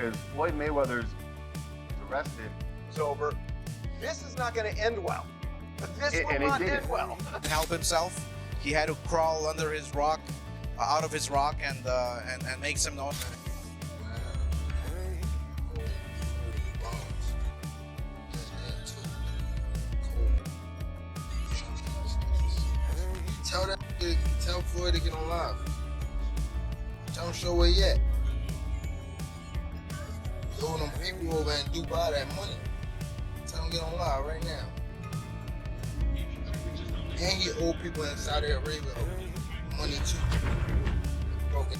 because Floyd Mayweather's arrested. It's over. This is not going to end well. This will not end well. To help himself, he had to crawl under his rock, out of his rock, and make some noise. Tell Floyd to get on live. Tell him show where he at. Throw them people over in Dubai that money. Tell him get on live right now. And get old people in Saudi Arabia money too. Broken.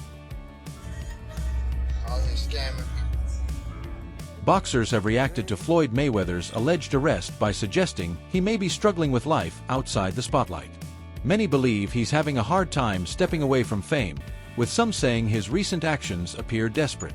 Out here scamming people. Boxers have reacted to Floyd Mayweather's alleged arrest by suggesting he may be struggling with life outside the spotlight. Many believe he's having a hard time stepping away from fame, with some saying his recent actions appear desperate.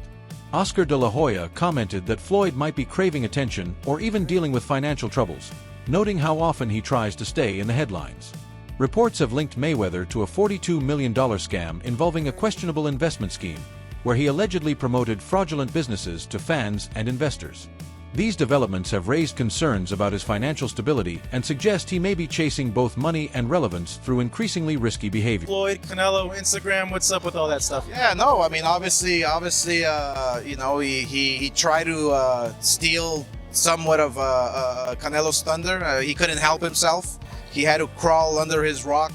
Oscar de la Hoya commented that Floyd might be craving attention or even dealing with financial troubles, noting how often he tries to stay in the headlines. Reports have linked Mayweather to a $42 million scam involving a questionable investment scheme, where he allegedly promoted fraudulent businesses to fans and investors. These developments have raised concerns about his financial stability and suggest he may be chasing both money and relevance through increasingly risky behavior. Floyd, Canelo, Instagram, what's up with all that stuff? Yeah, no, I mean, obviously, you know, he tried to steal somewhat of Canelo's thunder. He couldn't help himself. He had to crawl under his rock,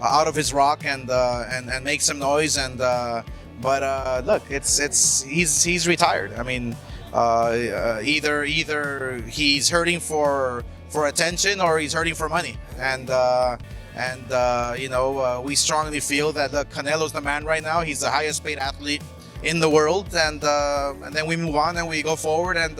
out of his rock, and make some noise. But look, he's retired. I mean, either he's hurting for attention or he's hurting for money. And you know, we strongly feel that Canelo's the man right now. He's the highest paid athlete in the world, and then we move on and we go forward and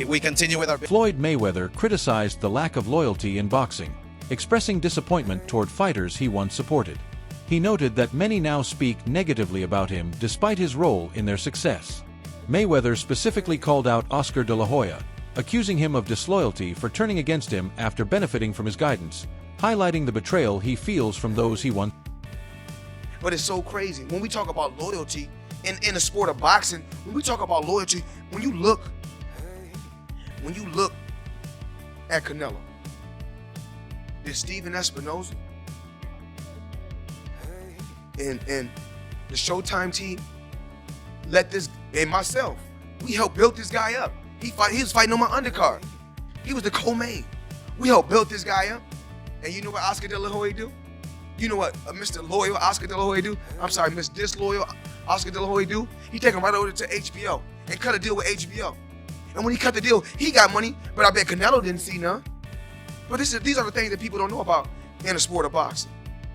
we continue with our. Floyd Mayweather criticized the lack of loyalty in boxing, expressing disappointment toward fighters he once supported. He noted that many now speak negatively about him despite his role in their success. Mayweather specifically called out Oscar de la Hoya, accusing him of disloyalty for turning against him after benefiting from his guidance, highlighting the betrayal he feels from those he once. But it's so crazy. When we talk about loyalty in the sport of boxing, when we talk about loyalty, when you look at Canelo, there's Steven Espinoza and the Showtime team let this, and myself, we helped build this guy up. He was fighting on my undercard. He was the co-main. We helped build this guy up. And you know what Oscar de la Hoya do? You know what Mr. Loyal Oscar de la Hoya do? I'm sorry, Mr. Disloyal Oscar de la Hoya do? He take him right over to HBO and cut a deal with HBO. And when he cut the deal, he got money, but I bet Canelo didn't see none. But these are the things that people don't know about in the sport of boxing.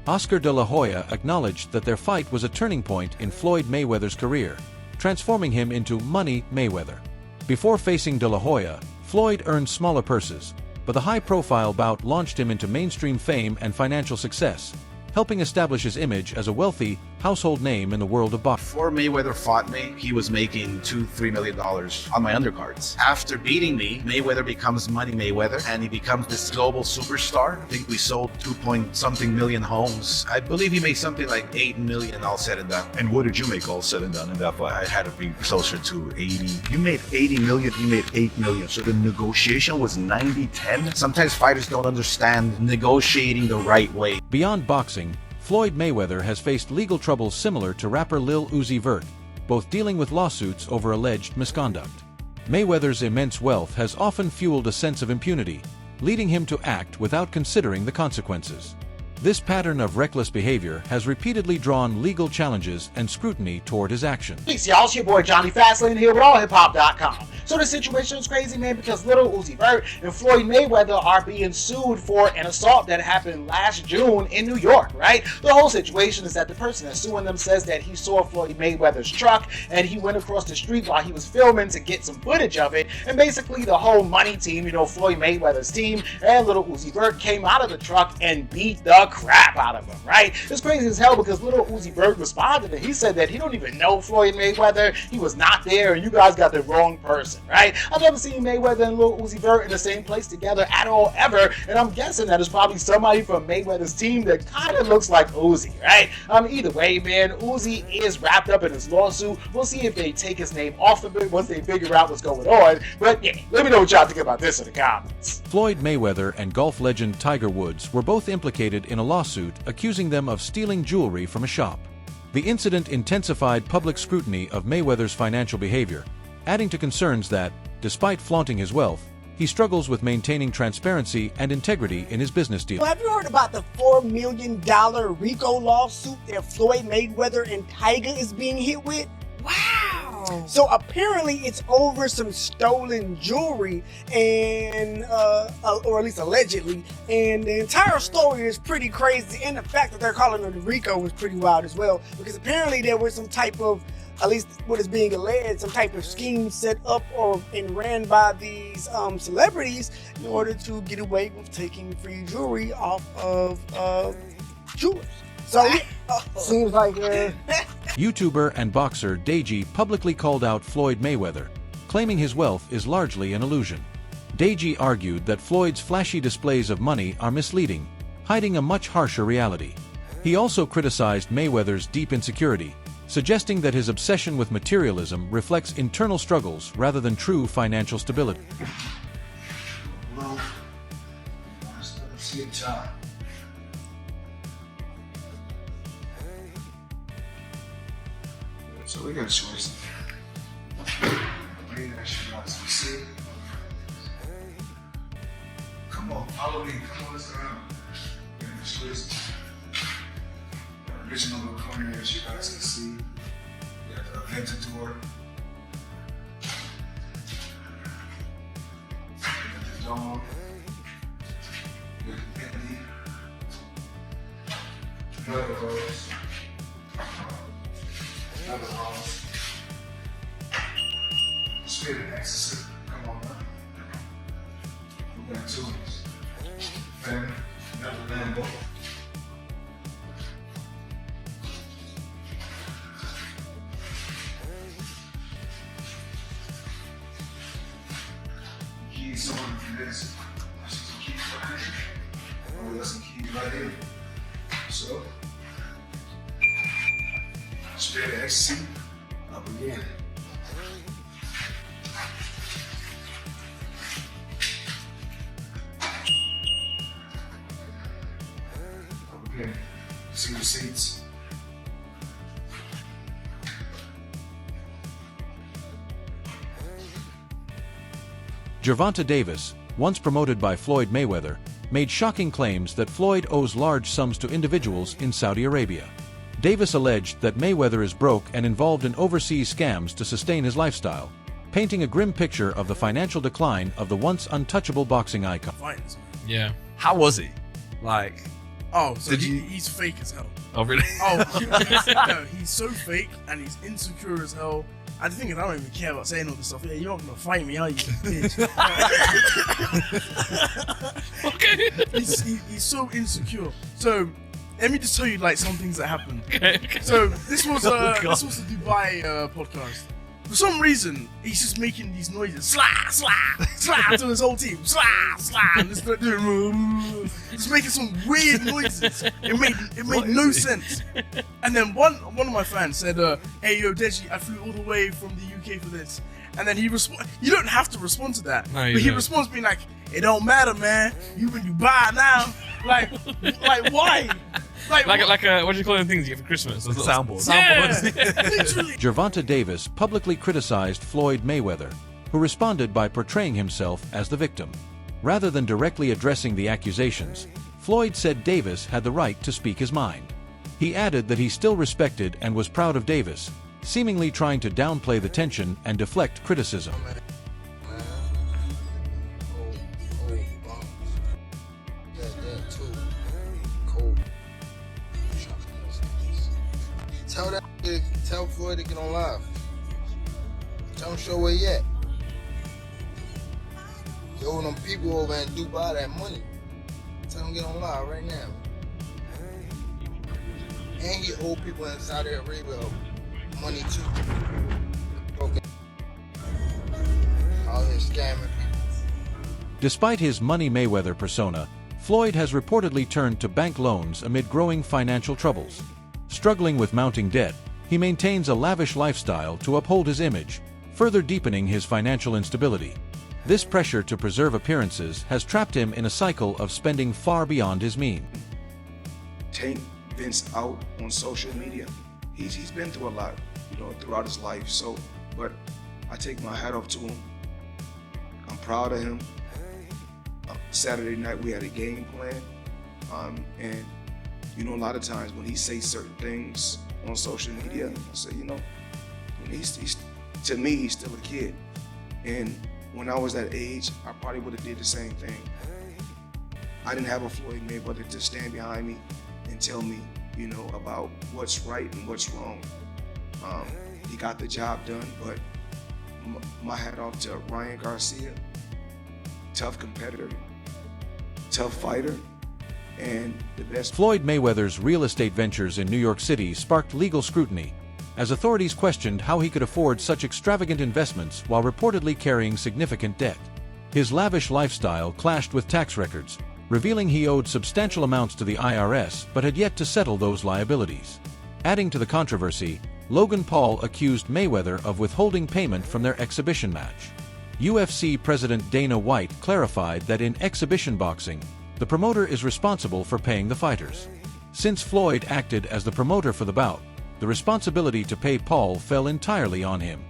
Oscar de la Hoya acknowledged that their fight was a turning point in Floyd Mayweather's career, transforming him into Money Mayweather. Before facing de la Hoya, Floyd earned smaller purses, but the high-profile bout launched him into mainstream fame and financial success, helping establish his image as a wealthy, household name in the world of boxing. Before Mayweather fought me, he was making $2-3 million on my undercards. After beating me, Mayweather becomes Money Mayweather, and he becomes this global superstar. I think we sold 2-point-something million homes. I believe he made something like $8 million all said and done. And what did you make all said and done in that fight? I had to be closer to 80. You made 80 million, he made 8 million. So the negotiation was 90-10. Sometimes fighters don't understand negotiating the right way. Beyond boxing, Floyd Mayweather has faced legal troubles similar to rapper Lil Uzi Vert, both dealing with lawsuits over alleged misconduct. Mayweather's immense wealth has often fueled a sense of impunity, leading him to act without considering the consequences. This pattern of reckless behavior has repeatedly drawn legal challenges and scrutiny toward his actions. Peace, y'all. It's your boy Johnny Fastlane here with allhiphop.com. So the situation is crazy, man, because Lil Uzi Vert and Floyd Mayweather are being sued for an assault that happened last June in New York, right? The whole situation is that the person that's suing them says that he saw Floyd Mayweather's truck and he went across the street while he was filming to get some footage of it. And basically the whole money team, you know, Floyd Mayweather's team and Lil Uzi Vert came out of the truck and beat the crap out of him, right? It's crazy as hell because Lil Uzi Vert responded and he said that he don't even know Floyd Mayweather. He was not there and you guys got the wrong person. person, right? I've never seen Mayweather and Lil Uzi Vert in the same place together at all, ever, and I'm guessing that it's probably somebody from Mayweather's team that kind of looks like Uzi, right? Either way, man, Uzi is wrapped up in his lawsuit. We'll see if they take his name off of it once they figure out what's going on, but yeah, let me know what y'all think about this in the comments. Floyd Mayweather and golf legend Tiger Woods were both implicated in a lawsuit accusing them of stealing jewelry from a shop. The incident intensified public scrutiny of Mayweather's financial behavior, adding to concerns that, despite flaunting his wealth, he struggles with maintaining transparency and integrity in his business deals. Well, have you heard about the $4 million RICO lawsuit that Floyd Mayweather and Tiger is being hit with? Wow! So apparently it's over some stolen jewelry and, or at least allegedly, and the entire story is pretty crazy, and the fact that they're calling it RICO is pretty wild as well, because apparently there was some type of, at least what is being alleged, some type of scheme set up and ran by these celebrities in order to get away with taking free jewelry off of jewelers. So seems like YouTuber and boxer Deji publicly called out Floyd Mayweather, claiming his wealth is largely an illusion. Deji argued that Floyd's flashy displays of money are misleading, hiding a much harsher reality. He also criticized Mayweather's deep insecurity, suggesting that his obsession with materialism reflects internal struggles rather than true financial stability. Well, let's see the time. So we got a choice. Bring that shit out to the city. Come on, follow me. Come on, let's go around. We got a choice. The original little corner as you guys can see. We got the Aventador. We got the dog. We got the Bentley. Another rose. Another rose. Spirit of ecstasy. Come on now. We got two of these. Family. Another Lambo. Keys on for this. I see some keys right here. Oh, we got some keys right here. So, Spirit of ecstasy. Up again. Up again. See the seats. Gervonta Davis, once promoted by Floyd Mayweather, made shocking claims that Floyd owes large sums to individuals in Saudi Arabia. Davis alleged that Mayweather is broke and involved in overseas scams to sustain his lifestyle, painting a grim picture of the financial decline of the once untouchable boxing icon. Yeah. How was he? Like, oh, so did you? he's fake as hell. Oh, really? Oh, no, he's so fake and he's insecure as hell. And the thing is, I don't even care about saying all this stuff. Yeah, you're not gonna fight me, are you, bitch? Okay. He's so insecure. So let me just tell you like some things that happened. Okay. So this was the Dubai podcast. For some reason, he's just making these noises, slah, slah, slah, to his whole team, slah, slah, and just making some weird noises. It made no sense. And then one of my fans said, "Hey yo, Deji, I flew all the way from the UK for this." And then he responded. You don't have to respond to that, No, but he responds being like, "It don't matter, man. You in Dubai now." Like why? Like what do you call them things you get for Christmas? Soundboard. Yeah, literally. Gervonta Davis publicly criticized Floyd Mayweather, who responded by portraying himself as the victim. Rather than directly addressing the accusations, Floyd said Davis had the right to speak his mind. He added that he still respected and was proud of Davis, seemingly trying to downplay the tension and deflect criticism. Tell Floyd to get on live. Tell him show where he at. He owe them people over in Dubai that money. Tell him get on live right now. And he owe people in Saudi Arabia money too. Okay. scamming. Despite his Money Mayweather persona, Floyd has reportedly turned to bank loans amid growing financial troubles. Struggling with mounting debt, he maintains a lavish lifestyle to uphold his image, further deepening his financial instability. This pressure to preserve appearances has trapped him in a cycle of spending far beyond his means. Take Vince out on social media. He's been through a lot, throughout his life. So, but I take my hat off to him. I'm proud of him. Saturday night we had a game plan, and a lot of times when he says certain things on social media, I say, he's to me he's still a kid, and when I was that age, I probably would have did the same thing. I didn't have a Floyd Mayweather to stand behind me and tell me, about what's right and what's wrong. He got the job done, but my hat off to Ryan Garcia, tough competitor, tough fighter, and the best. Floyd Mayweather's real estate ventures in New York City sparked legal scrutiny, as authorities questioned how he could afford such extravagant investments while reportedly carrying significant debt. His lavish lifestyle clashed with tax records, revealing he owed substantial amounts to the IRS but had yet to settle those liabilities. Adding to the controversy, Logan Paul accused Mayweather of withholding payment from their exhibition match. UFC President Dana White clarified that in exhibition boxing, the promoter is responsible for paying the fighters. Since Floyd acted as the promoter for the bout, the responsibility to pay Paul fell entirely on him.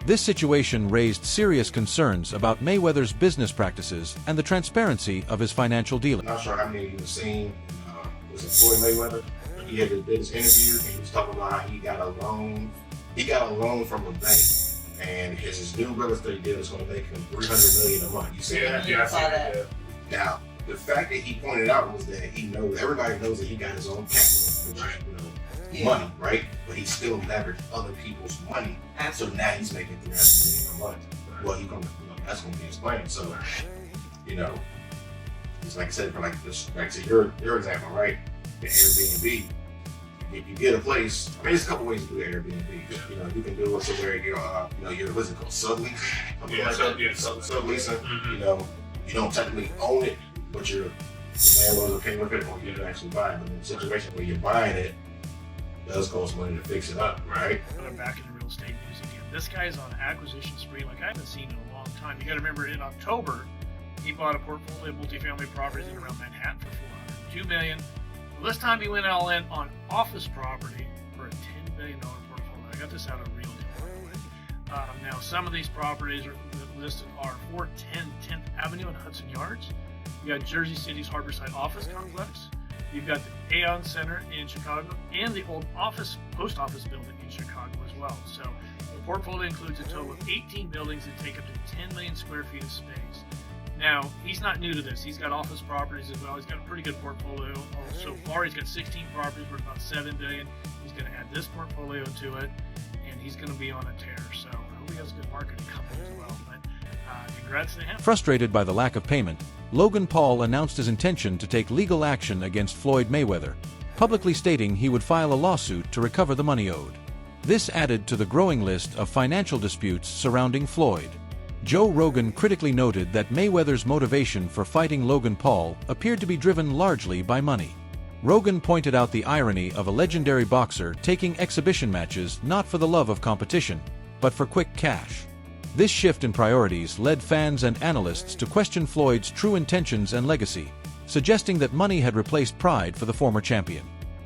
This situation raised serious concerns about Mayweather's business practices and the transparency of his financial dealings. I'm not sure how many of you have seen, was it Floyd Mayweather? He had this interview and he was talking about how he got a loan. He got a loan from a bank, and his new real estate deal is going to make him $300 million a month. You see that? Yeah, I saw that. Now, the fact that he pointed out was that everybody knows that he got his own capital, money, right? But he still leveraged other people's money. So now he's making $300 million a month. Well, that's going to be explained. So, it's like I said, for your example, right? The Airbnb. If you get a place, there's a couple ways to do Airbnb. You can do it so where you're what's it called, sublease? Subleasing. You don't technically own it, but the landlord's okay with it, or you can actually buy it. But in a situation where you're buying it, it does cost money to fix it up, right? I'm back in the real estate news again. This guy's on an acquisition spree like I haven't seen in a long time. You got to remember, in October, he bought a portfolio of multifamily properties in around Manhattan for $402 million. Well, this time he went all in on office property for a $10 billion portfolio. I got this out of Real Deal, by the way. Now, some of these properties listed are 410 10th Avenue and Hudson Yards. You got Jersey City's Harborside Office Complex. You've got the Aon Center in Chicago and the old post office building in Chicago as well. So the portfolio includes a total of 18 buildings that take up to 10 million square feet of space. Now, he's not new to this. He's got office properties as well. He's got a pretty good portfolio. So far, he's got 16 properties worth about $7 billion. He's going to add this portfolio to it, and he's going to be on a tear. So I hope he has a good marketing company as well. But congrats to him. Frustrated by the lack of payment, Logan Paul announced his intention to take legal action against Floyd Mayweather, publicly stating he would file a lawsuit to recover the money owed. This added to the growing list of financial disputes surrounding Floyd. Joe Rogan critically noted that Mayweather's motivation for fighting Logan Paul appeared to be driven largely by money. Rogan pointed out the irony of a legendary boxer taking exhibition matches not for the love of competition, but for quick cash. This shift in priorities led fans and analysts to question Floyd's true intentions and legacy, suggesting that money had replaced pride for the former champion.